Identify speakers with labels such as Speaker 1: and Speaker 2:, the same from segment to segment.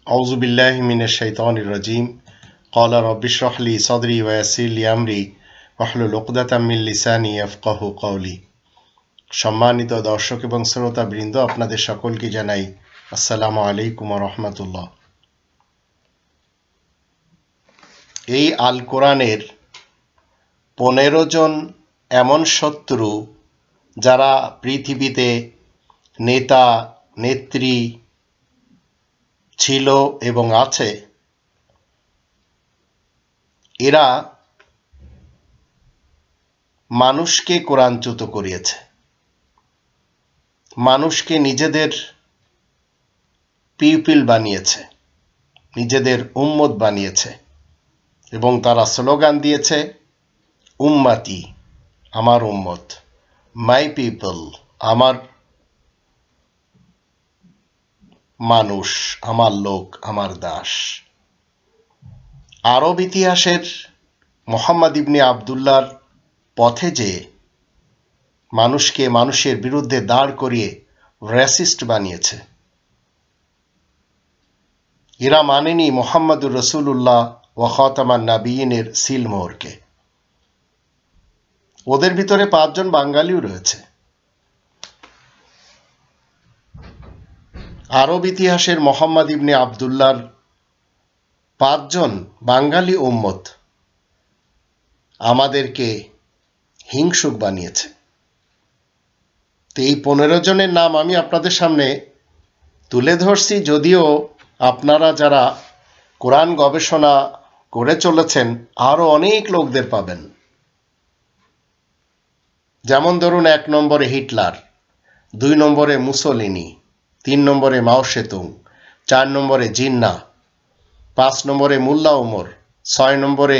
Speaker 1: আউযু বিল্লাহি মিনাশ শাইতানির রাজিম। ক্বালা রাব্বি ইশরাহ লি সাদরি ওয়া ইয়াসসির লি আমরি ওয়াহলুল উকদাতাম মিন লিসানি ইয়াফকাহু কওলি। সম্মানিত দর্শক এবং শ্রোতাবৃন্দ, আপনাদের সকলকে জানাই আসসালামু আলাইকুম ওয়া রাহমাতুল্লাহ। এই আল কোরআনের 15 জন এমন শত্রু যারা পৃথিবীতে নেতা নেত্রী ছিল এবং আছে, এরা মানুষকে কোরআনচ্যুত করিয়েছে, মানুষকে নিজেদের পিপিল বানিয়েছে, নিজেদের উম্মত বানিয়েছে এবং তারা স্লোগান দিয়েছে উম্মতি, আমার উম্মত, মাই পিপল, আমার মানুষ, আমার লোক, আমার দাস। আরব ইতিহাসের মুহাম্মদ ইবনে আবদুল্লাহর পথে যে মানুষকে মানুষের বিরুদ্ধে দাঁড় করিয়ে রেসিস্ট বানিয়েছে, এরা মানেনি মুহাম্মদুর রাসূলুল্লাহ ওয়া খাতামান নাবিয়িনের সিলমোহরকে। ওদের ভিতরে 5 জন বাঙালিও রয়েছে। আরব ইতিহাসের মুহাম্মদ ইবনে আবদুল্লাহর 5 জন বাঙালি উম্মত আমাদেরকে হিংসুক বানিয়েছে। তো এই 15 জনের নাম আমি আপনাদের সামনে তুলে ধরছি, যদিও আপনারা যারা কোরআন গবেষণা করে চলেছেন আরো অনেক লোকদের পাবেন। যেমন ধরুন, 1 নম্বরে হিটলার, 2 নম্বরে মুসোলিনি, 3 নম্বরে মাও সেতুং, 4 নম্বরে জিন্নাহ, 5 নম্বরে মোল্লা ওমর, 6 নম্বরে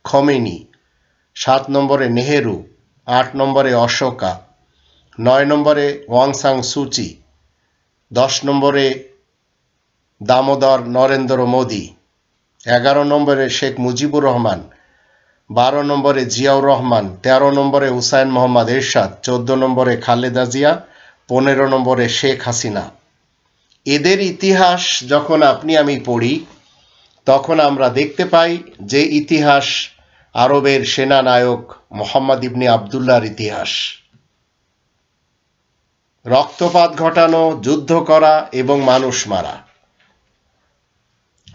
Speaker 1: খোমেনি, 7 নম্বরে নেহেরু, 8 নম্বরে অশোকা, 9 নম্বরে ওয়াং সাং সুচি, 10 নম্বরে দামোদর নরেন্দ্র মোদি, 11 নম্বরে শেখ মুজিবুর রহমান, 12 নম্বরে জিয়াউর রহমান, 13 নম্বরে হুসাইন মোহাম্মদ এরশাদ, 14 নম্বরে খালেদা জিয়া, 15 নম্বরে শেখ হাসিনা। এদের ইতিহাস যখন আপনি আমি পড়ি তখন আমরা দেখতে পাই যে ইতিহাস আরবের সেনানায়ক মুহাম্মদ ইবনে আবদুল্লাহর ইতিহাস। রক্তপাত ঘটানো, যুদ্ধ করা এবং মানুষ মারা।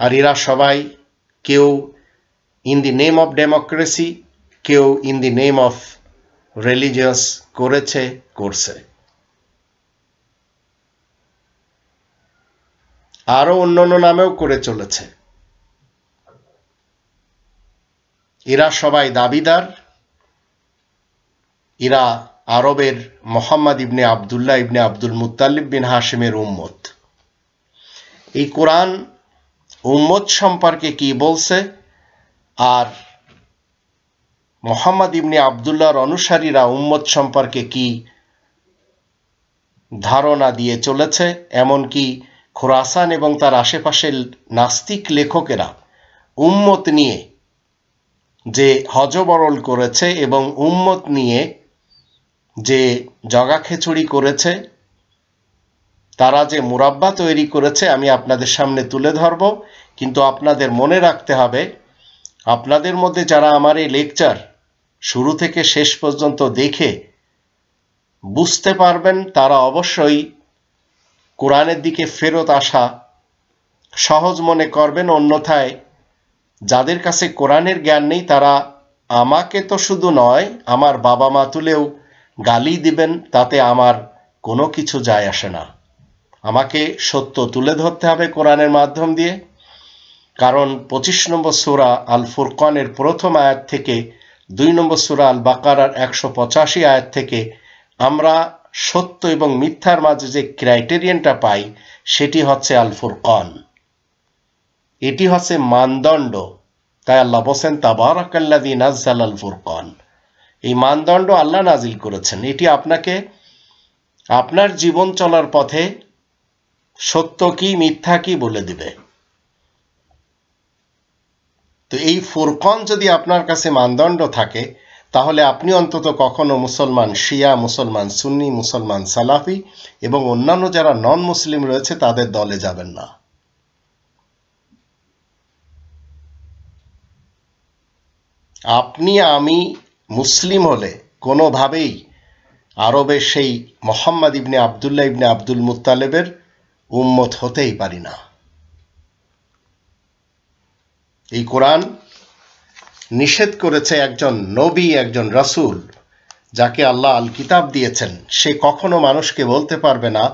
Speaker 1: আর এরা সবাই কেউ in the name of democracy, কেউ in the name of religious করছে। আরো অন্যান্য নামেও করে চলেছে। এরা সবাই দাবিদার এরা আরবের মুহাম্মদ ইবনে আবদুল্লাহ ইবনে আব্দুল মুত্তালিব বিন হাশিমের উম্মত। এই কোরআন উম্মত সম্পর্কে কি বলছে আর মুহাম্মদ ইবনে আবদুল্লাহর অনুসারীরা উম্মত সম্পর্কে কি ধারণা দিয়ে চলেছে, এমনকি খোরাসান এবং তার আশেপাশের নাস্তিক লেখকেরা উম্মত নিয়ে যে হজবরল করেছে এবং উম্মত নিয়ে যে জগা খিচুড়ি করেছে, তারা যে মুরাব্বা তৈরি করেছে, আমি আপনাদের সামনে তুলে ধরব। কিন্তু আপনাদের মনে রাখতে হবে, আপনাদের মধ্যে যারা আমার এই লেকচার শুরু থেকে শেষ পর্যন্ত দেখে বুঝতে পারবেন, তারা অবশ্যই কোরআনের দিকে ফেরত আসা সহজ মনে করবেন। অন্যথায় যাদের কাছে কোরআনের জ্ঞান নেই তারা আমাকে তো শুধু নয়, আমার বাবা মা তুলেও গালি দিবেন, তাতে আমার কোনো কিছু যায় আসে না। আমাকে সত্য তুলে ধরতে হবে কোরআনের মাধ্যম দিয়ে। কারণ 25 নম্বর সূরা আল ফুরকানের 1ম আয়াত থেকে 2 নম্বর সূরা আল বাকারার 185 আয়াত থেকে আমরা সত্য এবং মিথ্যার মাঝে যে ক্রাইটেরিয়ানটা পাই, সেটি হচ্ছে আল ফুরকান। এটি হচ্ছে মানদণ্ড। তাই আল্লাহ বলেন তাবারাকাল্লাযী নাযালা আল ফুরকান। এই মানদণ্ড আল্লাহ নাজিল করেছেন। এটি আপনাকে আপনার জীবন চলার পথে সত্য কি মিথ্যা কি বলে দিবে। তো এই ফুরকান যদি আপনার কাছে মানদণ্ড থাকে, তাহলে আপনি অন্তত কখনো মুসলমান শিয়া, মুসলমান সুন্নি, মুসলমান সালাফি এবং অন্যান্য যারা নন মুসলিম রয়েছে তাদের দলে যাবেন না। আপনি আমি মুসলিম হলে কোনোভাবেই আরবের সেই মোহাম্মদ ইবনে আবদুল্লাহ ইবনে আব্দুল মুত্তালেবের উম্মত হতেই পারি না। এই কোরআন নিষেধ করেছে একজন নবী, একজন রাসূল যাকে আল্লাহ আল কিতাব দিয়েছেন, সে কখনো মানুষকে বলতে পারবে না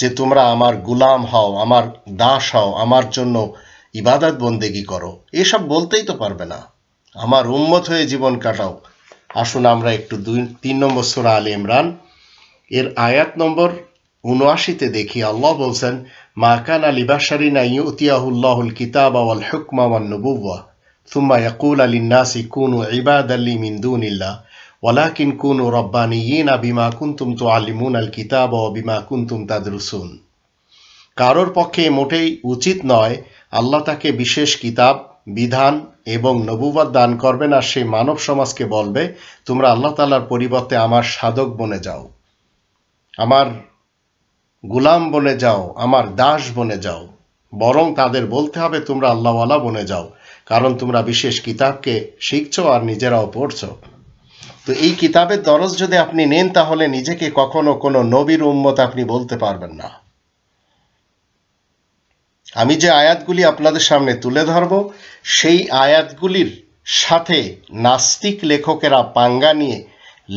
Speaker 1: যে তোমরা আমার গুলাম হও, আমার দাস হও, আমার জন্য ইবাদত বন্দেগি করো। এসব বলতেই তো পারবে না। আমার উম্মত হয়ে জীবন কাটাও। আসুন আমরা একটু 3 নম্বর সূরা আলে ইমরান এর আয়াত নম্বর ৭৯-তে দেখি। আল্লাহ বলছেন, মা কানা লিবাশারিন আন ইউতিয়াহুল্লাহুল কিতাবা ওয়াল হুকমা ওয়ান নুবুওয়া সুম্মা ইয়াকুলু লিন-নাসি কুনু ইবাদান লি মিন দুনিল্লাহ ওয়ালাকিন কুনু রাব্বানিয়িনা বিমা কুনতুম তুআল্লিমুনাল কিতাবা ওয়া বিমা কুনতুম তাদরুসুন। কারোর পক্ষে মোটেই উচিত নয় আল্লাহ তাকে বিশেষ কিতাব, বিধান এবং নবুয়ত দান করবেন আর সেই মানব সমাজকে বলবে তোমরা আল্লাহ তাআলার পরিবর্তে আমার সাধক বনে যাও, আমার গুলাম বনে যাও, আমার দাস বনে যাও। বরং তাদের বলতে হবে তোমরা আল্লাহওয়ালা বনে যাও, কারণ তোমরা বিশেষ কিতাবকে শিখছো আর নিজেরাও পড়ছো। তো এই কিতাবের দরজ যদি আপনি নেন তাহলে নিজেকে কখনো কোনো নবীর উম্মত আপনি বলতে পারবেন না। আমি যে আয়াতগুলি আপনাদের সামনে তুলে ধরব সেই আয়াতগুলির সাথে নাস্তিক লেখকেরা পাঙ্গা নিয়ে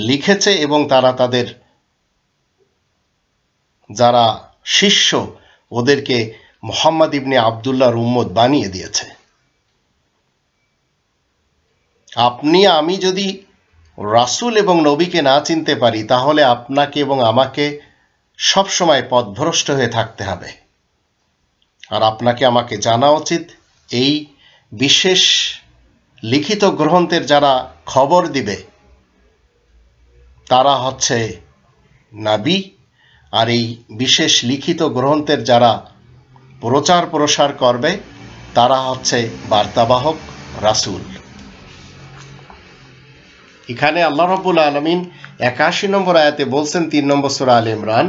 Speaker 1: লিখেছে এবং তারা তাদের যারা শিষ্য ওদেরকে মুহাম্মদ ইবনে আবদুল্লাহর উম্মত বানিয়ে দিয়েছে। আপনি আমি যদি রাসূল এবং নবীকে না চিনতে পারি তাহলে আপনাকে এবং আমাকে সবসময় পথভ্রষ্ট হয়ে থাকতে হবে। আর আপনাকে আমাকে জানা উচিত এই বিশেষ লিখিত গ্রন্থের যারা খবর দিবে তারা হচ্ছে নবী, আর এই বিশেষ লিখিত গ্রন্থের যারা প্রচার প্রসার করবে তারা হচ্ছে বার্তাবাহক রাসূল। এখানে আল্লাহ রাব্বুল আলামিন ৮১ নম্বর আয়াতে বলছেন ৩ নম্বর সূরা আলে ইমরান,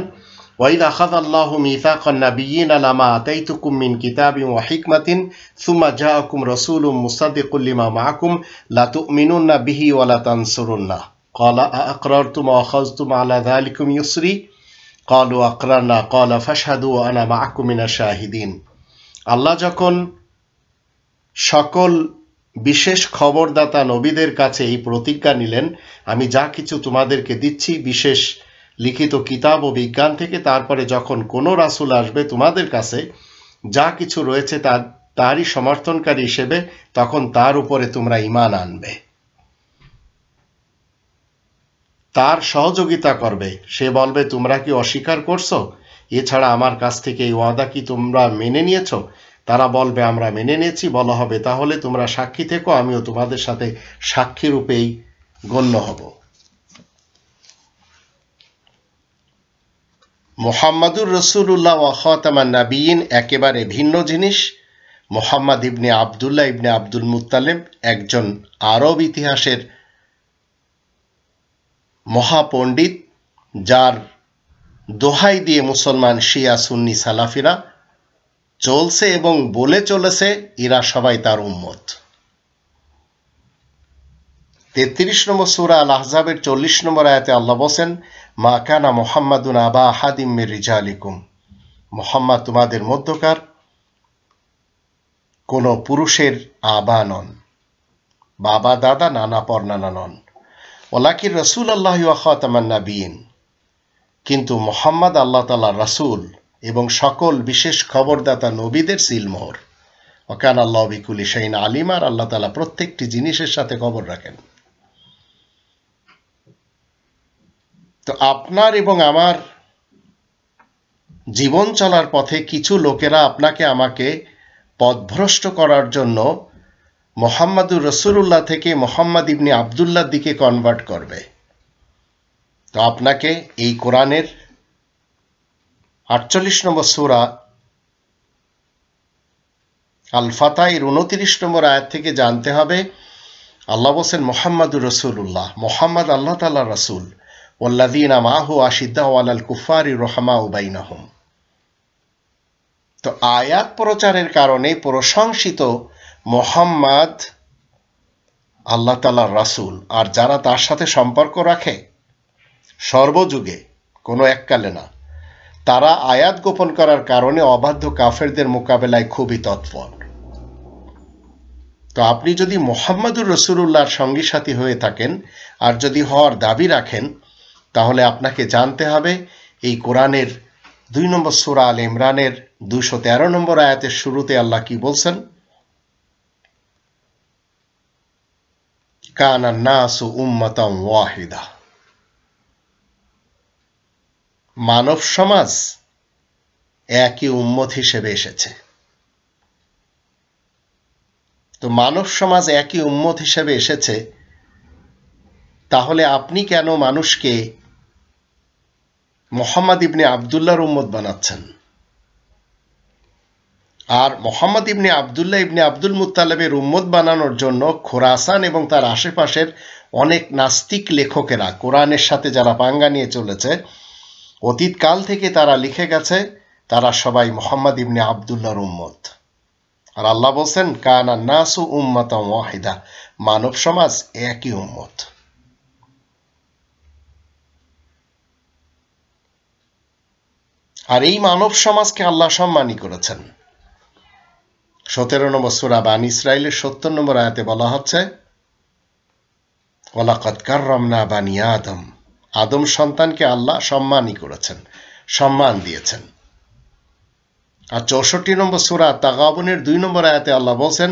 Speaker 1: ওয়াইদ আখাযাল্লাহু মিসাকান নাবিয়্যিনা লামা আতাইতুকুম মিন কিতাবিন ওয়া হিকমাতিন সুম্মা জাআকুম রাসূলুম মুসাদ্দিকুল লিমা মাআকুম লা তু'মিনুন্না বিহি ওয়া লা তানসুরুন্নাহ ক্বালা আ'আকরারতুম ওয়া আখাযতুম আলা যালিকুম ইসরি ক্বালু আকরারনা ক্বালা ফাশহাদু ওয়া আনা মাআকুম মিনাশ শাহিদিন। আল্লাহ যখন সকল বিশেষ খবরদাতা নবীদের কাছে এই প্রতিজ্ঞা নিলেন, আমি যা কিছু তোমাদেরকে দিচ্ছি বিশেষ লিখিত কিতাব ও বিজ্ঞান থেকে, তারপরে যখন কোনো রাসূল আসবে তোমাদের কাছে যা কিছু রয়েছে তারই সমর্থনকারী হিসেবে, তখন তার উপরে তোমরা ঈমান আনবে, তার সহযোগিতা করবে। সে বলবে তোমরা কি অস্বীকার করছো? এছাড়া আমার কাছ থেকে এই ওয়াদা কি তোমরা মেনে নিয়েছো? তারা বলবে আমরা মেনে নিয়েছি। বলা হবে তাহলে তোমরা সাক্ষী থেকো, আমিও তোমাদের সাথে সাক্ষী রূপেই গণ্য হব। মুহাম্মাদুর রাসূলুল্লাহ ওয়া খাতামান নাবিয়িন একেবারে ভিন্ন জিনিস। মুহাম্মদ ইবনে আবদুল্লাহ ইবনে আব্দুল মুত্তালিব একজন আরব ইতিহাসের মহাপণ্ডিত, যার দোহাই দিয়ে মুসলমান শিয়া সুন্নি সালাফিরা চলছে এবং বলে চলেছে এরা সবাই তার উম্মত। ৩৩ নম্বর সূরা আল আহজাবের ৪০ নম্বর আয়াতে আল্লাহ বলেন, মা কানা মুহাম্মাদুন আবা আহাদিম মির রিজালিকুম, মুহাম্মদ তোমাদের মধ্যকার কোন পুরুষের আবা নন, বাবা দাদা নানা পরনানা নন। ওয়ালাকিন রাসূলুল্লাহি ওয়া খাতামান নাবিয়িন, কিন্তু মুহাম্মদ আল্লাহ তাআলার রাসূল এবং সকল বিশেষ খবরদাতা নবীদের সিলমোহর। ওয়া কানা আল্লাহু বিকুল্লি শাইইন আলিম, আর আল্লাহ তাআলা প্রত্যেকটি জিনিসের সাথে খবর রাখেন। তো আপনার এবং আমার জীবন চলার পথে কিছু লোকেরা আপনাকে আমাকে পথভ্রষ্ট করার জন্য মুহাম্মাদুর রাসূলুল্লাহ থেকে মুহাম্মদ ইবনে আবদুল্লাহর দিকে কনভার্ট করবে। তো আপনাকে এই কোরআনের ৪৮ নম্বর সূরা আল ফাতহের ২৯ নম্বর আয়াত থেকে জানতে হবে, আল্লাহ বলেন মুহাম্মাদুর রাসূলুল্লাহ, মুহাম্মদ আল্লাহ তাআলার রাসূল, ওয়াল্লাযীনা মাআহু আশিদ্দাউ আলাল কুফারি রুহামাউ বাইনাহুম। তো আয়াত প্রচারের কারণে প্রশংসিত মুহাম্মদ আল্লাহ তাআলার রাসূল আর যারা তার সাথে সম্পর্ক রাখে সর্বযুগে, কোনো এককালে না, তারা আয়াত গোপন করার কারণে অবাধ্য কাফেরদের মোকাবেলায় খুবই তৎপর। তো আপনি যদি মুহাম্মদুর রাসূলুল্লাহর সঙ্গী সাথী হয়ে থাকেন আর যদি হওয়ার দাবি রাখেন, তাহলে আপনাকে জানতে হবে এই কোরআনের 2 নম্বর সূরা আল ইমরানের 213 নম্বর আয়াতের শুরুতে আল্লাহ কি বলছেন? কানান নাসু উম্মাতান ওয়াহিদা। মানব সমাজ একই উম্মত হিসেবে এসেছে। তো মানব সমাজ একই উম্মত হিসেবে এসেছে, তাহলে আপনি কেন মানুষকে মুহাম্মদ ইবনে আবদুল্লাহর উম্মত বানাচ্ছেন? আর মুহাম্মদ ইবনে আবদুল্লাহ ইবনে আব্দুল মুত্তালিবের উম্মত বানানোর জন্য খোরাসান এবং তার আশেপাশের অনেক নাস্তিক লেখকেরা, কোরআনের সাথে যারা পাঙ্গা নিয়ে চলেছে, অতীতকাল থেকে তারা লিখে গেছে তারা সবাই মুহাম্মদ ইবনে আবদুল্লাহর উম্মত। আর আল্লাহ বলছেন কানান নাসু উম্মাতান ওয়াহিদা, মানব সমাজ একই উম্মত। আর এই মানব সমাজকে আল্লাহ সম্মানী করেছেন। 17 নম্বর সূরা বানী ইসরাঈলের 70 নম্বর আয়াতে বলা হচ্ছে ওয়ালাকাদ কাররামনা বানি আদম, আদম সন্তানকে আল্লাহ সম্মানী করেছেন, সম্মান দিয়েছেন। আর 64 নম্বর সূরা তাগাবুনের 2 নম্বর আয়াতে আল্লাহ বলছেন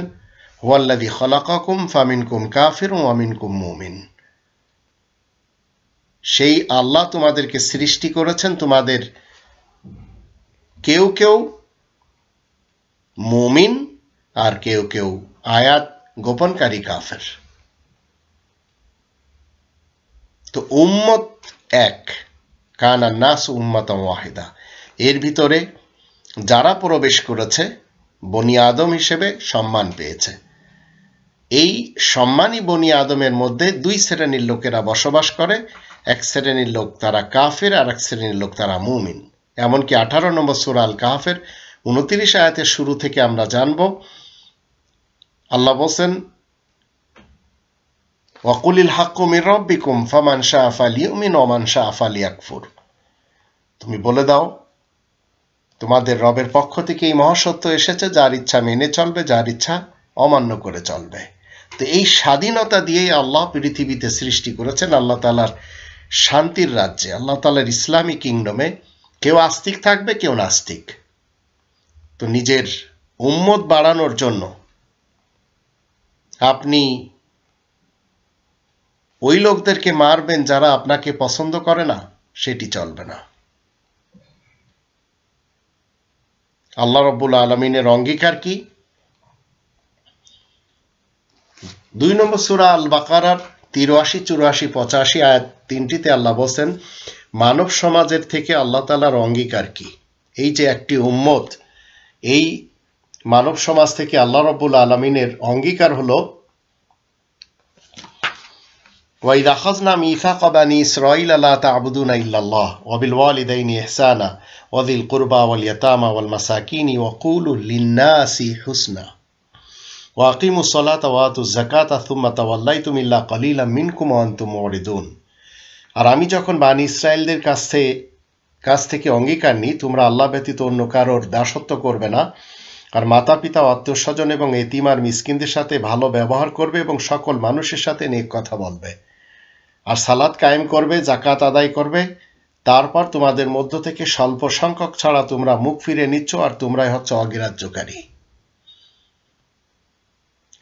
Speaker 1: হুয়াল্লাযী খালাকাকুম ফামিনকুম কাফিরুন ওয়া মিনকুম মুমিন, সেই আল্লাহ তোমাদেরকে সৃষ্টি করেছেন, তোমাদের কেউ কেউ মুমিন আর কেউ কেউ আয়াত গোপনকারী কাফের। তো উম্মত এক, কানান নাসু উম্মাতান ওয়াহিদা, এর ভিতরে যারা প্রবেশ করেছে বনি আদম হিসেবে সম্মান পেয়েছে। এই সম্মানী বনি আদমের মধ্যে 2 শ্রেণীর লোকেরা বসবাস করে, এক শ্রেণীর লোক তারা কাফের আর এক শ্রেণীর লোক তারা মুমিন। এমনকি 18 নম্বর সূরা আল কাহফের 29 আয়াতের শুরু থেকে আমরা জানব আল্লাহ বলেন ওয়াকুলিল হাক্কু মির রাব্বিকুম ফামান শাআ ফালিউমিন ওয়া মান শাআ ফালিয়াকফুর, তুমি বলে দাও তোমাদের রবের পক্ষ থেকে এই মহাসত্য এসেছে, যার ইচ্ছা মেনে চলবে, যার ইচ্ছা অমান্য করে চলবে। তো এই স্বাধীনতা দিয়েই আল্লাহ পৃথিবীতে সৃষ্টি করেছেন। আল্লাহ তাআলার শান্তির রাজ্যে, আল্লাহ তাআলার ইসলামী কিংডমে কেউ আস্তিক থাকবে, কেউ নাস্তিক। তো নিজের উম্মত বাড়ানোর জন্য আপনি ওই লোকদেরকে মারবেন যারা আপনাকে পছন্দ করে না, সেটি চলবে না। আল্লাহ রাব্বুল আলামিনের অঙ্গীকার কি? 2 নম্বর সূরা আল বাকারার 83, 84, 85 আয়াত 3টিতে আল্লাহ বলেন মানব সমাজের থেকে আল্লাহ তাআলার অঙ্গীকার কি। এই যে একটি উম্মত, এই মানব সমাজ থেকে আল্লাহ রাব্বুল আলামিনের অঙ্গীকার হলো ওয়াইযা আখাযনা মিসাকা বানি ইসরাঈল লা তা'বুদুনা ইল্লাল্লাহ ওয়া বিল ওয়ালিদাইনি ইহসানা ওয়া যিল কুরবা ওয়াল ইয়াতামা ওয়াল মাসাকিনি ওয়া কুলু লিন-নাসি হুসনা ওয়া আকিমুস সালাতা ওয়া আতুজ যাকাতা সুম্মা তাওয়াল্লাইতুম ইল্লা কালিলাম মিনকুম ওয়া আনতুম মুরিদুন। আর আমি যখন বানি ইসরাঈলদের কাছ থেকে অঙ্গীকার নিই তোমরা আল্লাহ ব্যতীত অন্য কারোর দাসত্ব করবে না, আর মাতা পিতা, আত্মীয় স্বজন এবং এতিম আর মিসকিনদের সাথে ভালো ব্যবহার করবে এবং সকল মানুষের সাথে নেক কথা বলবে, আর সালাত কায়েম করবে, যাকাত আদায় করবে, তারপর তোমাদের মধ্য থেকে স্বল্প সংখ্যক ছাড়া তোমরা মুখ ফিরে নিচ্ছ আর তোমরাই হচ্ছে অগ্রাহ্যকারী।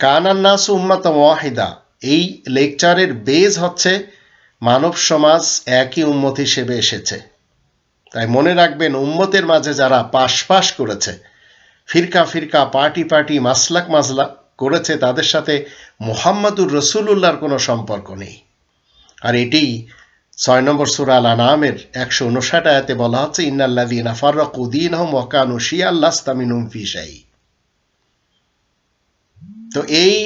Speaker 1: কানান নাসু উম্মাতান ওয়াহিদা, এই লেকচারের বেজ হচ্ছে মানব সমাজ একই উম্মত হিসেবে এসেছে। তাই মনে রাখবেন, উম্মতের মাঝে যারা পাশ করেছে, ফিরকা ফিরকা, পার্টি মাসলাক করেছে, তাদের সাথে মুহাম্মাদুর রাসূলুল্লাহর কোনো সম্পর্ক নেই। আর এটি 6 নম্বর সূরা আল আনআমের 159 আয়াতে বলা হচ্ছে ইন্নাল্লাযীনা ফাররাকু দীনহুম ওয়া কানু শিয়া'আন লাস্তা মিনহুম ফি শাই। তো এই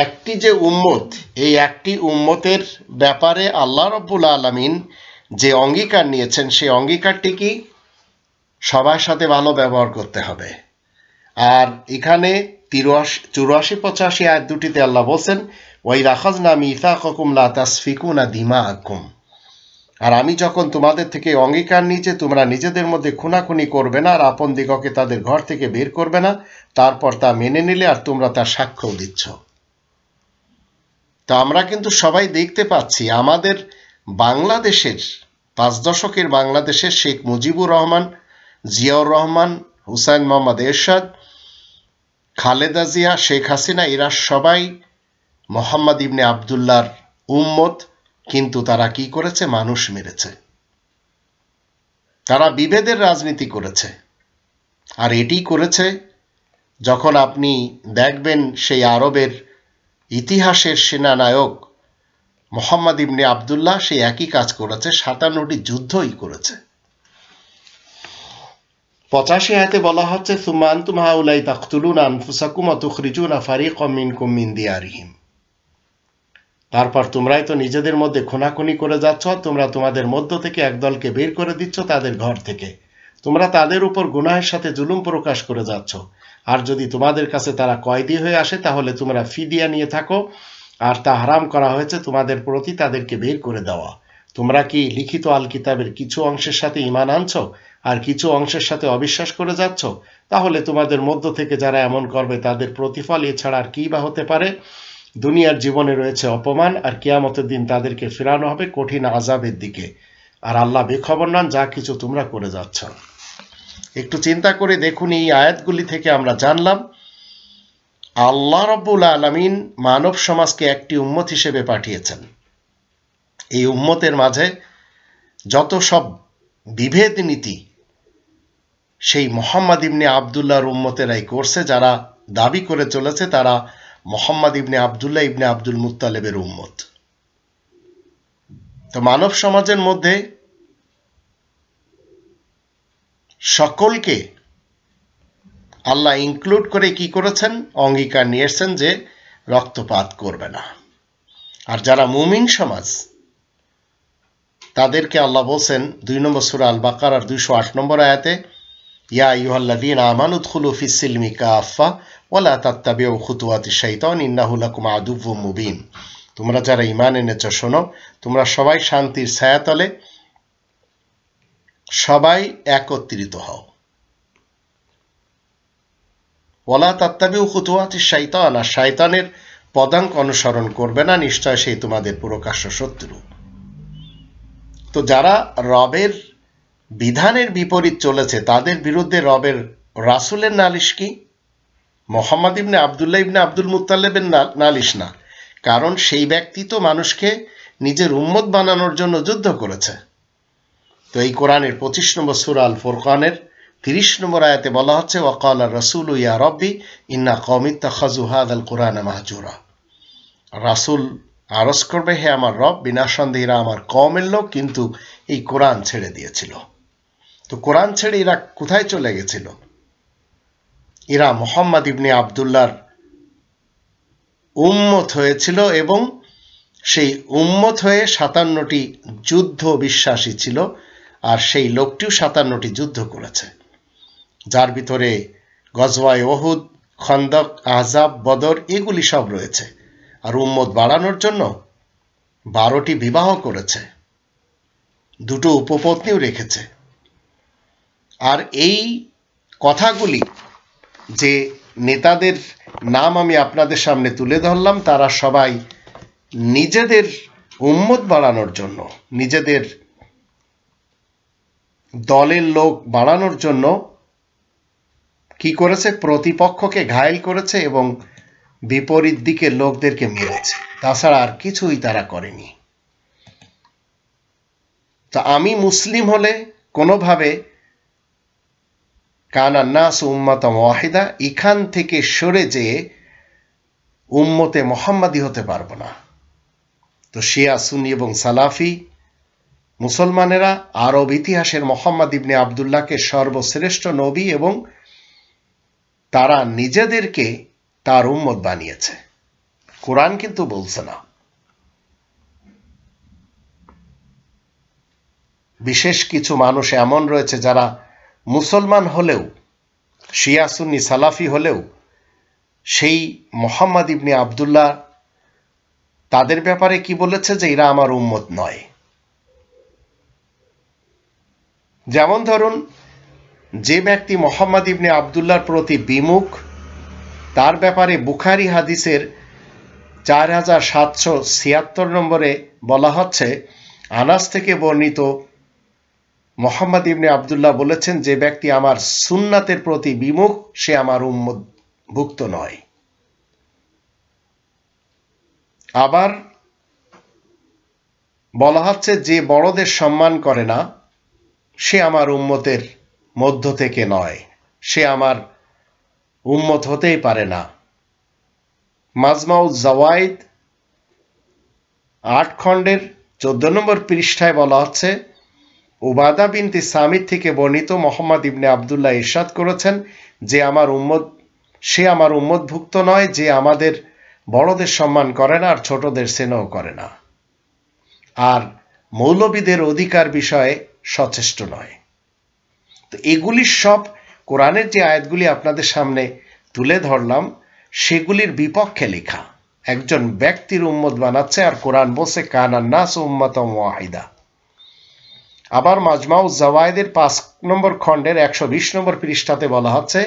Speaker 1: একটি যে উম্মত, এই একটি উম্মতের ব্যাপারে আল্লাহ রাব্বুল আলামিন যে অঙ্গীকার নিয়েছেন, সেই অঙ্গীকারটি কি? সবার সাথে ভালো ব্যবহার করতে হবে। আর এখানে 84, 85 আয়াত দুটিতে আল্লাহ বলছেন ওয়াইযা আখাযনা মিসাকাকুম লা তাসফিকুনা দিমাআকুম, আর আমি যখন তোমাদের থেকে অঙ্গীকার নিই যে তোমরা নিজেদের মধ্যে খুনাখুনি করবে না আর আপন দিগকে তাদের ঘর থেকে বের করবে না, তারপর তা মেনে নিলে আর তোমরা তার সাক্ষ্য দিচ্ছ। তো আমরা কিন্তু সবাই দেখতে পাচ্ছি আমাদের বাংলাদেশের 5 দশকের বাংলাদেশের শেখ মুজিবুর রহমান, জিয়াউর রহমান, হুসাইন মোহাম্মদ এরশাদ, খালেদা জিয়া, শেখ হাসিনা, এরা সবাই মোহাম্মদ ইবনে আবদুল্লাহর উম্মত, কিন্তু তারা কি করেছে? মানুষ মেরেছে, তারা বিভেদের রাজনীতি করেছে। আর এটি করেছে যখন আপনি দেখবেন সেই আরবের ইতিহাসের সেনানায়ক মোহাম্মদ ইবনে আবদুল্লাহ সেই একই কাজ করেছে, 57টি যুদ্ধই করেছে। 85 আয়াতে বলা হচ্ছে সুম্মা আনতুম হাউলাই তাকতুলুনা আনফুসাকুম ওয়া তুখরিজুনা ফারিকাম মিনকুম মিন দিয়ারিহিম, তারপর তোমরাই তো নিজেদের মধ্যে খুনাখুনি করে যাচ্ছ, তোমরা তোমাদের মধ্য থেকে একদলকে বের করে দিচ্ছ তাদের ঘর থেকে, তোমরা তাদের উপর গুনাহের সাথে জুলুম প্রকাশ করে যাচ্ছ। আর যদি তোমাদের কাছে তারা কয়েদি হয়ে আসে তাহলে তোমরা ফিদিয়া নিয়ে থাকো, আর তা হারাম করা হয়েছে তোমাদের প্রতি তাদেরকে বের করে দেওয়া। তোমরা কি লিখিত আল কিতাবের কিছু অংশের সাথে ঈমান আনছো আর কিছু অংশের সাথে অবিশ্বাস করে যাচ্ছ? তাহলে তোমাদের মধ্য থেকে যারা এমন করবে তাদের প্রতিফল এছাড়া আর কি বা হতে পারে? দুনিয়ার জীবনে রয়েছে অপমান, আর কিয়ামতের দিন তাদেরকে ফেরানো হবে কঠিন আযাবের দিকে, আর আল্লাহ বেখবর নন যা কিছু তোমরা করে যাচ্ছ। একটু চিন্তা করে দেখুন, এই আয়াতগুলি থেকে আমরা জানলাম আল্লাহ রাব্বুল আলামিন মানব সমাজকে একটি উম্মত হিসেবে পাঠিয়েছেন। এই উম্মতের মাঝে যত সব বিভেদ নীতি সেই মোহাম্মদ ইবনে আবদুল্লাহর উম্মতেরাই করছে, যারা দাবি করে চলেছে তারা মোহাম্মদ ইবনে আবদুল্লাহ ইবনে আব্দুল মুত্তালিবের উম্মত। তো মানব সমাজের মধ্যে সকলকে আল্লাহ ইনক্লুড করে কি করেছেন? অঙ্গীকার নিয়ে এসেছেন যে রক্তপাত করবে না। আর যারা মুমিন সমাজ তাদেরকে আল্লাহ বলছেন 2 নম্বর সূরা আল বাকারার 208 নম্বর আয়াতে, ইয়া আইয়ুহাল্লাযীনা আমানু উদখুলু ফিস সিলমি কাফা ওয়া লা তাত্তাবিউ খুতুওয়াতিশ শাইতান ইন্নাহু লাকুম আদুউম মুবিন। তোমরা যারা ঈমান এনেছো শোনো, তোমরা সবাই শান্তির ছায়াতলে সবাই একত্রিত হও। ওয়ালা তাত্তাবিউ খুতুওয়াতিশ শাইতান, আর শয়তানের পদাঙ্ক অনুসরণ করবে না, নিশ্চয় সেই তোমাদের প্রকাশ্য শত্রু। তো যারা রবের বিধানের বিপরীত চলেছে তাদের বিরুদ্ধে রবের রাসূলের নালিশ কি? মোহাম্মদ ইবনে আবদুল্লাহ ইবনে আব্দুল মুত্তালিবের নালিশ না, কারণ সেই ব্যক্তি তো মানুষকে নিজের উম্মত বানানোর জন্য যুদ্ধ করেছে। তো এই কোরআনের 25 নম্বর সূরা আল ফুরকানের 30 নম্বর আয়াতে বলা হচ্ছে ওয়াকালা রাসূলু ইয়া রাব্বি ইন্না কওমি ইত্তাখাযু হাযাল কুরআনা মাহজুরা। রাসূল আরজ করবে, হে আমার রব, বিনা সন্দেহে এরা আমার কওমের লোক, কিন্তু এই কোরআন ছেড়ে দিয়েছিল। তো কোরআন ছেড়ে এরা কোথায় চলে গেছিল? এরা মোহাম্মদ ইবনে আবদুল্লাহর উম্মত হয়েছিল এবং সেই উম্মত হয়ে 57টি যুদ্ধ বিশ্বাসী ছিল, আর সেই লোকটিও 57টি যুদ্ধ করেছে, যার ভিতরে গজওয়ায়ে উহুদ, খন্দক, আহজাব, বদর এগুলি সব রয়েছে। আর উম্মত বাড়ানোর জন্য 12টি বিবাহ করেছে, 2টো উপপত্নীও রেখেছে। আর এই কথাগুলি যে নেতাদের নাম আমি আপনাদের সামনে তুলে ধরলাম, তারা সবাই নিজেদের উম্মত বাড়ানোর জন্য, নিজেদের দলের লোক বাড়ানোর জন্য কি করেছে? প্রতিপক্ষকে ঘায়েল করেছে এবং বিপরীত দিকের লোকদেরকে মেরেছে, তাছাড়া আর কিছুই তারা করেনি। তা আমি মুসলিম হলে কোনোভাবে কানা নাস উম্মাতাম ওয়াহিদা এখান থেকে সরে যেয়ে উম্মতে মুহাম্মাদি হতে পারবো না। তো শিয়া, সুন্নি এবং সালাফি মুসলমানেরা আরব ইতিহাসের মোহাম্মদ ইবনে আবদুল্লাহকে সর্বশ্রেষ্ঠ নবী এবং তারা নিজেদেরকে তার উম্মত বানিয়েছে, কোরআন কিন্তু বলছে না। বিশেষ কিছু মানুষ এমন রয়েছে যারা মুসলমান হলেও, শিয়া, সুন্নি, সালাফি হলেও সেই মোহাম্মদ ইবনে আবদুল্লাহ তাদের ব্যাপারে কি বলেছে যে এরা আমার উম্মত নয়। যেমন ধরুন, যে ব্যক্তি মুহাম্মদ ইবনে আবদুল্লাহর প্রতি বিমুখ, তার ব্যাপারে বুখারী হাদিসের 4776 নম্বরে বলা হচ্ছে, আনাস থেকে বর্ণিত, মুহাম্মদ ইবনে আবদুল্লাহ বলেছেন, যে ব্যক্তি আমার সুন্নাতের প্রতি বিমুখ সে আমার উম্মতভুক্ত নয়। আবার বলা হচ্ছে, যে বড়দের সম্মান করে না সে আমার উম্মতের মধ্য থেকে নয়, সে আমার উম্মত হতেই পারে না। মাজমাউজ জাওয়াইদ 8 খণ্ডের 14 নম্বর পৃষ্ঠায় বলা হচ্ছে, উবাদা বিনতে সামিত থেকে বর্ণিত, মুহাম্মদ ইবনে আবদুল্লাহ ইরশাদ করেছেন, যে আমার উম্মত সে আমার উম্মতভুক্ত নয়, যে আমাদের বড়দের সম্মান করে না আর ছোটদের স্নেহ করে না, আর মৌলবীদের অধিকার বিষয়ে সচেষ্ট নয়। তো এগুলি সব কোরআনের যে আয়াতগুলি আপনাদের সামনে তুলে ধরলাম সেগুলির বিপক্ষে লেখা। একজন ব্যক্তির উম্মত বানাচ্ছে, আর কোরআন বলছে কানান নাস উম্মাতাম ওয়াহিদা। আবার মাজমাউজ জাওয়ায়েদের 5 নম্বর খণ্ডের 120 নম্বর পৃষ্ঠাতে বলা হচ্ছে,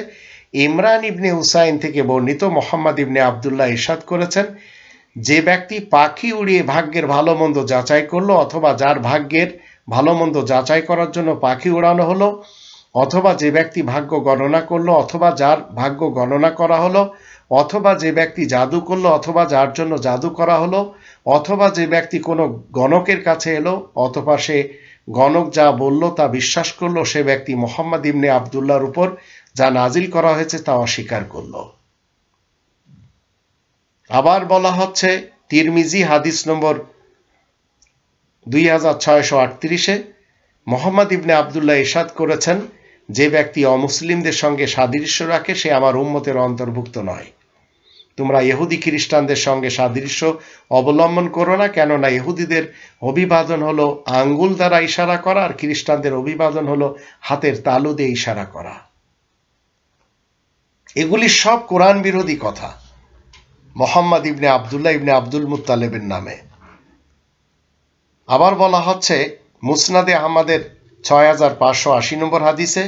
Speaker 1: ইমরান ইবনে হুসাইন থেকে বর্ণিত, মুহাম্মদ ইবনে আবদুল্লাহ ইরশাদ করেছেন, যে ব্যক্তি পাখি উড়িয়ে ভাগ্যের ভালো মন্দ যাচাই করলো, অথবা যার ভাগ্যের ভালো মন্দ যাচাই করার জন্য পাখি উড়ানো হলো, অথবা যে ব্যক্তি ভাগ্য গণনা করলো, অথবা যার ভাগ্য গণনা করা হলো, অথবা যে ব্যক্তি জাদু করলো, অথবা যার জন্য জাদু করা হলো, অথবা যে ব্যক্তি কোনো গণকের কাছে এলো, অথবা সে গণক যা বলল তা বিশ্বাস করলো, সে ব্যক্তি মুহাম্মদ ইবনে আবদুল্লাহর উপর যা নাজিল করা হয়েছে তা অস্বীকার করল। আবার বলা হচ্ছে, তিরমিজি হাদিস নম্বর 2638-এ মুহাম্মদ ইবনে আবদুল্লাহ ইরশাদ করেছেন, যে ব্যক্তি অমুসলিমদের সঙ্গে সাদৃশ্য রাখে সে আমার উম্মতের অন্তর্ভুক্ত নয়। তোমরা ইহুদি খ্রিস্টানদের সঙ্গে সাদৃশ্য অবলম্বন করো না, কেননা ইহুদিদের অভিবাদন হলো আঙ্গুল দ্বারা ইশারা করা, আর খ্রিস্টানদের অভিবাদন হলো হাতের তালু দিয়ে ইশারা করা। এগুলি সব কোরআন বিরোধী কথা মুহাম্মদ ইবনে আবদুল্লাহ ইবনে আব্দুল মুত্তালিবের নামে। আবার বলা হচ্ছে, মুসনাদে আহমদের 6580 নম্বর হাদিসে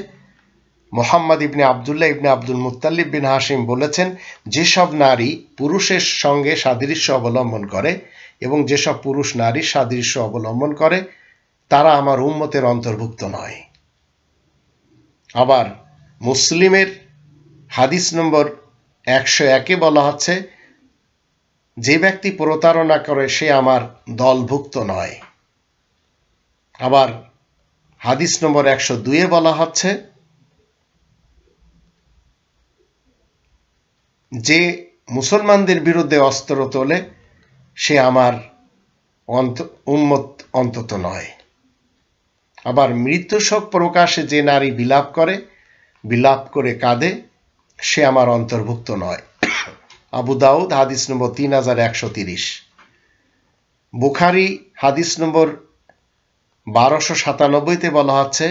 Speaker 1: মুহাম্মদ ইবনে আবদুল্লাহ ইবনে আব্দুল মুত্তালিব বিন হাশিম বলেছেন, যেসব নারী পুরুষের সঙ্গে সাদৃশ্য অবলম্বন করে এবং যেসব পুরুষ নারীর সাদৃশ্য অবলম্বন করে তারা আমার উম্মতের অন্তর্ভুক্ত নয়। আবার মুসলিমের হাদিস নম্বর 101-এ বলা হচ্ছে, যে ব্যক্তি প্রতারণা করে সে আমার দলভুক্ত নয়। আবার হাদিস নম্বর 102-এ বলা হচ্ছে, যে মুসলমানদের বিরুদ্ধে অস্ত্র তোলে সে আমার উম্মত অন্তত নয়। আবার মৃত্যু শোক প্রকাশে যে নারী বিলাপ করে কাঁদে সে আমার অন্তর্ভুক্ত নয়। আবু দাউদ হাদিস নম্বর 3130। বুখারী হাদিস নম্বর 1297-তে বলা হচ্ছে,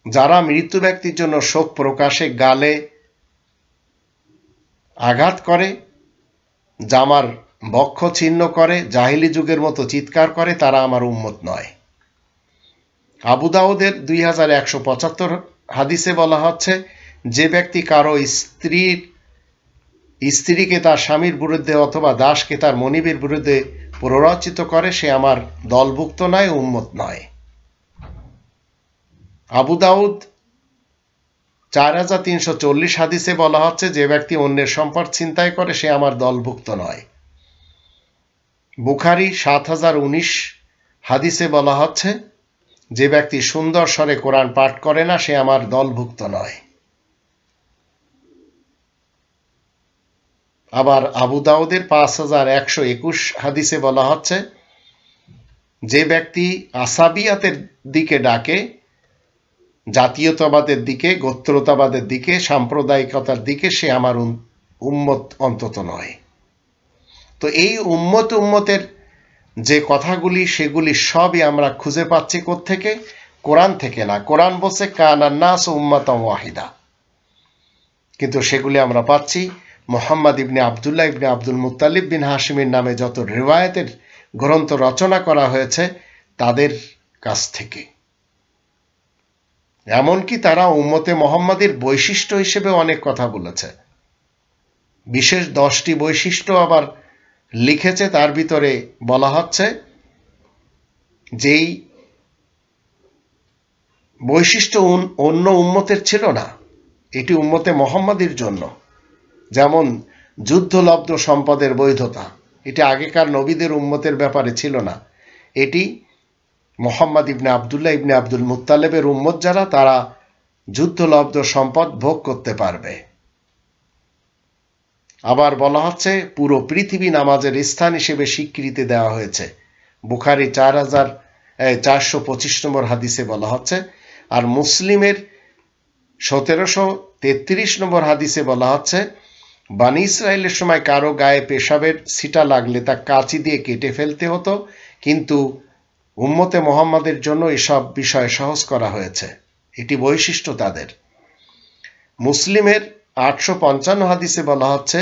Speaker 1: যারা মৃত্যু ব্যক্তির জন্য শোক প্রকাশে গালে আঘাত করে, জামার বক্ষ ছিন্ন করে, জাহিলি যুগের মতো চিৎকার করে, তারা আমার উম্মত নয়। আবু দাউদের 2175 হাদিসে বলা হচ্ছে, যে ব্যক্তি কারো স্ত্রীকে তার স্বামীর বিরুদ্ধে অথবা দাসকে তার মনিবের বিরুদ্ধে প্ররোচিত করে সে আমার দলভুক্ত নয়, উম্মত নয়। আবু দাউদ 4340 হাদিসে বলা হচ্ছে, যে ব্যক্তি অন্যের সম্পদ ছিনতাই করে সে আমার দলভুক্ত নয়। বুখারী 7019 হাদিসে বলা হচ্ছে, যে ব্যক্তি সুন্দর স্বরে কোরআন পাঠ করে না সে আমার দলভুক্ত নয়। আবার আবু দাউদের 5121 হাদিসে বলা হচ্ছে, যে ব্যক্তি আসাবিয়াতের দিকে ডাকে, জাতীয়তাবাদের দিকে, গোত্রতাবাদের দিকে, সাম্প্রদায়িকতার দিকে, সে আমার উম্মত অন্তত নয়। তো এই উম্মতের যে কথাগুলি সেগুলি সবই আমরা খুঁজে পাচ্ছি কোত্থেকে? কোরআন থেকে না। কোরআন বলছে কানান নাস উম্মাতাম ওয়াহিদা, কিন্তু সেগুলি আমরা পাচ্ছি মোহাম্মদ ইবনে আবদুল্লাহ ইবনে আব্দুল মুত্তালিব বিন হাশিমের নামে যত রিওয়ায়াতের গ্রন্থ রচনা করা হয়েছে তাদের কাছ থেকে। এমনকি তারা উম্মতে মুহাম্মাদের বৈশিষ্ট্য হিসেবে অনেক কথা বলেছে। বিশেষ 10টি বৈশিষ্ট্য আবার লিখেছে। তার ভিতরে বলা হচ্ছে যেই বৈশিষ্ট্য অন্য উম্মতের ছিল না, এটি উম্মতে মুহাম্মাদের জন্য। যেমন যুদ্ধলব্ধ সম্পদের বৈধতা, এটি আগেকার নবীদের উম্মতের ব্যাপারে ছিল না। এটি মোহাম্মদ ইবনে আবদুল্লাহ ইবনে আব্দুল মুত্তালিবের উম্মত যারা, তারা যুদ্ধলব্ধ সম্পদ ভোগ করতে পারবে। আবার বলা হচ্ছে পুরো পৃথিবী নামাজের স্থান হিসেবে স্বীকৃতি দেওয়া হয়েছে। বুখারী 4425 নম্বর হাদিসে বলা হচ্ছে। আর মুসলিমের 1733 নম্বর হাদিসে বলা হচ্ছে বানি ইসরায়েলের সময় কারো গায়ে পেশাবের ছিটা লাগলে তা কাঁচি দিয়ে কেটে ফেলতে হতো, কিন্তু উম্মতে মুহাম্মাদের জন্য এসব বিষয় সহজ করা হয়েছে। এটি বৈশিষ্ট্য তাদের। মুসলিমের 855 হাদিসে বলা হচ্ছে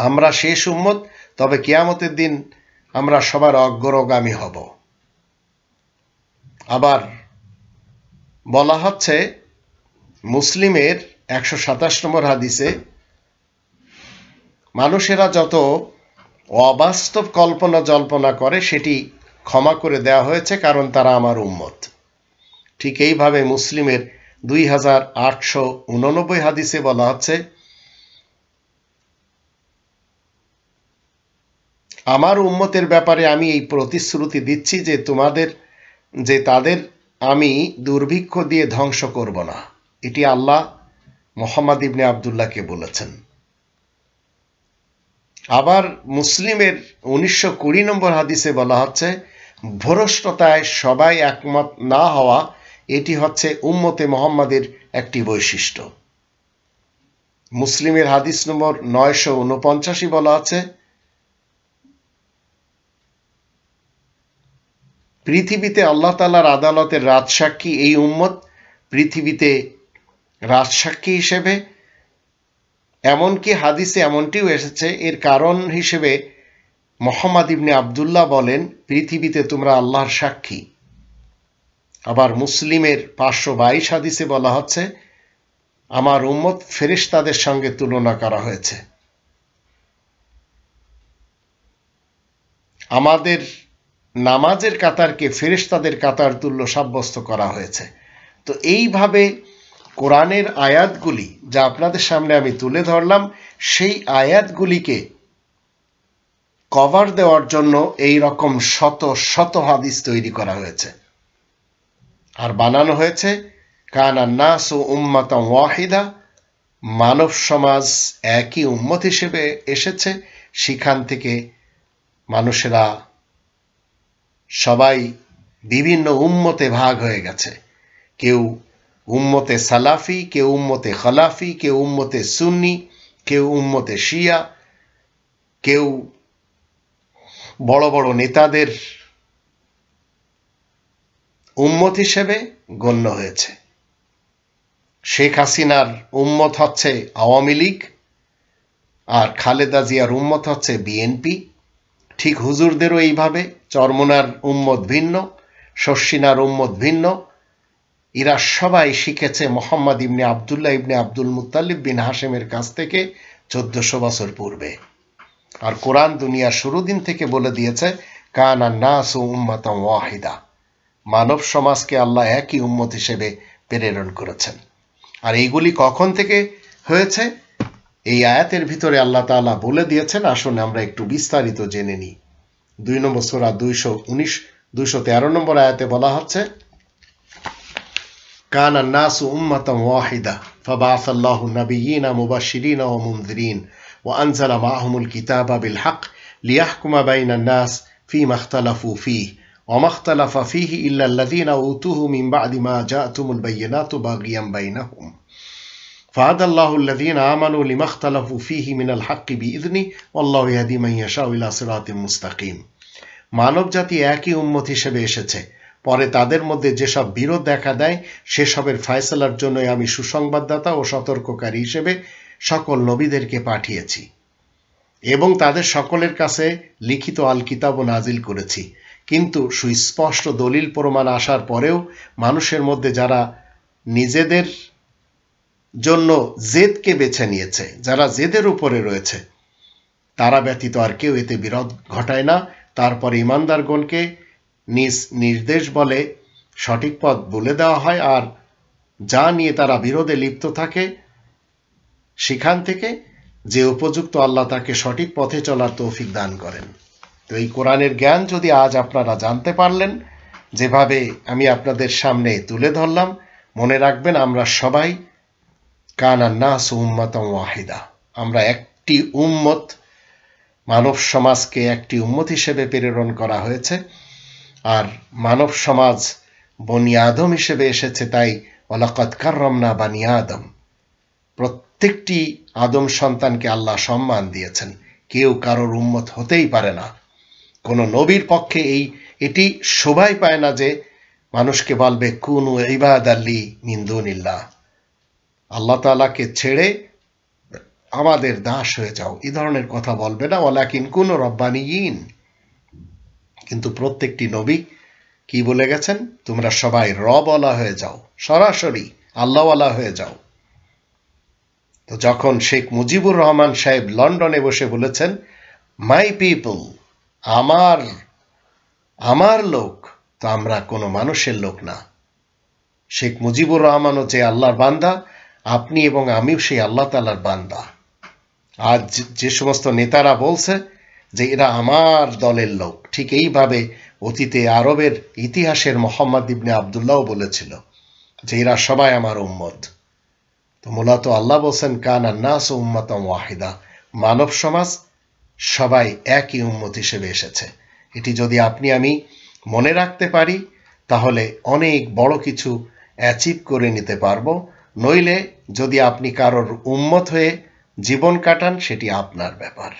Speaker 1: আমরা শেষ উম্মত, তবে কিয়ামতের দিন আমরা সবার অগ্রগামী হব। আবার বলা হচ্ছে মুসলিমের 127 নম্বর হাদিসে মানুষেরা যত অবাস্তব কল্পনা জল্পনা করে সেটি ক্ষমা করে দেওয়া হয়েছে, কারণ তারা আমার উম্মত। ঠিক এইভাবে মুসলিমের 2889 হাদিসে বলা হচ্ছে আমার উম্মতের ব্যাপারে আমি এই প্রতিশ্রুতি দিচ্ছি যে তাদের আমি দুর্ভিক্ষ দিয়ে ধ্বংস করব না। এটি আল্লাহ মোহাম্মদ ইবনে আবদুল্লাহকে বলেছেন। আবার মুসলিমের 1920 নম্বর হাদিসে বলা হচ্ছে ভ্রষ্টতায় সবাই একমত না হওয়া, এটি হচ্ছে উম্মতে মুহাম্মাদের একটি বৈশিষ্ট্য। মুসলিমের হাদিস নম্বর 949 বলা আছে পৃথিবীতে আল্লাহ তাআলার আদালতের রাজসাক্ষী এই উম্মত, পৃথিবীতে রাজসাক্ষী হিসেবে। এমনকি হাদিসে এমনটিও এসেছে, এর কারণ হিসেবে মোহাম্মদ ইবনে আবদুল্লাহ বলেন পৃথিবীতে তোমরা আল্লাহর সাক্ষী। আবার মুসলিমের 522 হাদিসে বলা হচ্ছে আমার উম্মত ফেরেশতাদের সঙ্গে তুলনা করা হয়েছে। আমাদের নামাজের কাতারকে ফেরেশতাদের কাতার তুল্য সাব্যস্ত করা হয়েছে। তো এইভাবে কোরআনের আয়াতগুলি যা আপনাদের সামনে আমি তুলে ধরলাম, সেই আয়াতগুলিকে কভার দেওয়ার জন্য এই রকম শত শত হাদিস তৈরি করা হয়েছে আর বানানো হয়েছে। কানান নাসু উম্মাতান ওয়াহিদা, মানব সমাজ একই উম্মত হিসেবে এসেছে। সেখান থেকে মানুষেরা সবাই বিভিন্ন উম্মতে ভাগ হয়ে গেছে। কেউ উম্মতে সালাফি, কেউ উম্মতে খলাফি, কেউ উম্মতে সুন্নি, কেউ উম্মতে শিয়া, কেউ বড় বড় নেতাদের উম্মত হিসেবে গণ্য হয়েছে। শেখ হাসিনার উম্মত হচ্ছে আওয়ামী লীগ, আর খালেদা জিয়ার উম্মত হচ্ছে বিএনপি। ঠিক হুজুরদেরও এইভাবে চরমোনার উম্মত ভিন্ন, শর্ষিনার উম্মত ভিন্ন। এরা সবাই শিখেছে মোহাম্মদ ইবনে আবদুল্লাহ ইবনে আব্দুল মুত্তালিব বিন হাশিমের কাছ থেকে 1400 বছর পূর্বে। আর কোরআন দুনিয়ার শুরু দিন থেকে বলে দিয়েছে কানান নাসু উম্মাতান ওয়াহিদা, মানব সমাজকে আল্লাহ একই উম্মত হিসেবে প্রেরণ করেছেন। আর এইগুলি কখন থেকে হয়েছে এই আয়াতের ভিতরে আল্লাহ তাআলা বলে দিয়েছেন। আসুন আমরা একটু বিস্তারিত জেনে নিই। 2 নম্বর সূরা 213 নম্বর আয়াতে বলা হচ্ছে কানান নাসু উম্মাতান ওয়াহিদা ফাবাআসাল্লাহু নাবিয়্যিনা মুবাশশিরিনা ওয়া মুনযিরিন ওয়া আনজালা মাআহুমুল কিতাবা বিল হক লিয়াহকুমা বাইনান নাস ফীমা ইখতালাফু ফীহি ওয়া মা ইখতালাফা ফীহি ইল্লা আল্লাযীনা উতুহু মিন বা'দি মা জাআতুমুল বায়্যিনাতু বাগিয়ান বাইনাহুম ফাহাদাল্লাহু আল্লাযীনা আমানু লিমা ইখতালাফু ফীহি মিনাল হাক্কি বিইযনিহি ওয়াল্লাহু ইয়াহদি মান ইয়াশাউ ইলা সিরাতিন মুস্তাকিম। মানব জাতি একই উম্মত হিসেবে এসেছে, পরে তাদের মধ্যে যেসব বিরোধ দেখা দেয় সেসবের ফয়সালার জন্যই আমি সুসংবাদদাতা ও সতর্ককারী হিসেবে সকল নবীদেরকে পাঠিয়েছি এবং তাদের সকলের কাছে লিখিত আল কিতাবও নাজিল করেছি। কিন্তু সুস্পষ্ট দলিল প্রমাণ আসার পরেও মানুষের মধ্যে যারা নিজেদের জন্য জেদকে বেছে নিয়েছে, যারা জেদের উপরে রয়েছে, তারা ব্যতীত আর কেউ এতে বিরোধ ঘটায় না। তারপর ইমানদারগণকে নিজ নির্দেশ বলে সঠিক পথ বলে দেওয়া হয়, আর যা নিয়ে তারা বিরোধে লিপ্ত থাকে সেখান থেকে যে উপযুক্ত আল্লাহ তাকে সঠিক পথে চলার তৌফিক দান করেন। তো এই কোরআনের জ্ঞান যদি আজ আপনারা জানতে পারলেন, যেভাবে আমি আপনাদের সামনে তুলে ধরলাম, মনে রাখবেন আমরা সবাই কানান নাস উম্মাতান ওয়াহিদা, আমরা একটি উম্মত, মানব সমাজকে একটি উম্মত হিসেবে প্রেরণ করা হয়েছে। আর মানব সমাজ বনি আদম হিসেবে এসেছে, তাই ওয়ালাকাদ কাররামনা বানি আদম, প্রত্যেকটি আদম সন্তানকে আল্লাহ সম্মান দিয়েছেন। কেউ কারোর উম্মত হতেই পারে না। কোনো নবীর পক্ষে এটি শোভাই পায় না যে মানুষকে বলবে কুনু ইবাদাল্লি মিন দুনিল্লাহ, আল্লাহ তাআলাকে ছেড়ে আমাদের দাস হয়ে যাও, এই ধরনের কথা বলবে না। ওয়ালাকিন কুনু রব্বানিয়িন। কিন্তু প্রত্যেকটি নবী কি বলে গেছেন? তোমরা সবাই রবওয়ালা হয়ে যাও, সরাসরি আল্লাহওয়ালা হয়ে যাও। তো যখন শেখ মুজিবুর রহমান সাহেব লন্ডনে বসে বলেছেন মাই পিপল, আমার লোক, তো আমরা কোনো মানুষের লোক না। শেখ মুজিবুর রহমানও যে আল্লাহর বান্দা, আপনি এবং আমিও সেই আল্লাহ তাআলার বান্দা। আজ যে সমস্ত নেতারা বলছে যে এরা আমার দলের লোক, ঠিক এইভাবে অতীতে আরবের ইতিহাসের মোহাম্মদ ইবনে আবদুল্লাহ বলেছিল যে এরা সবাই আমার উম্মত। তো মূলত আল্লাহ বলছেন কানান নাস উম্মাতান ওয়াহিদা, মানব সমাজ সবাই একই উম্মত হিসেবে এসেছে। এটি যদি আপনি আমি মনে রাখতে পারি তাহলে অনেক বড় কিছু অ্যাচিভ করে নিতে পারবো। নইলে যদি আপনি কারোর উম্মত হয়ে জীবন কাটান সেটি আপনার ব্যাপার।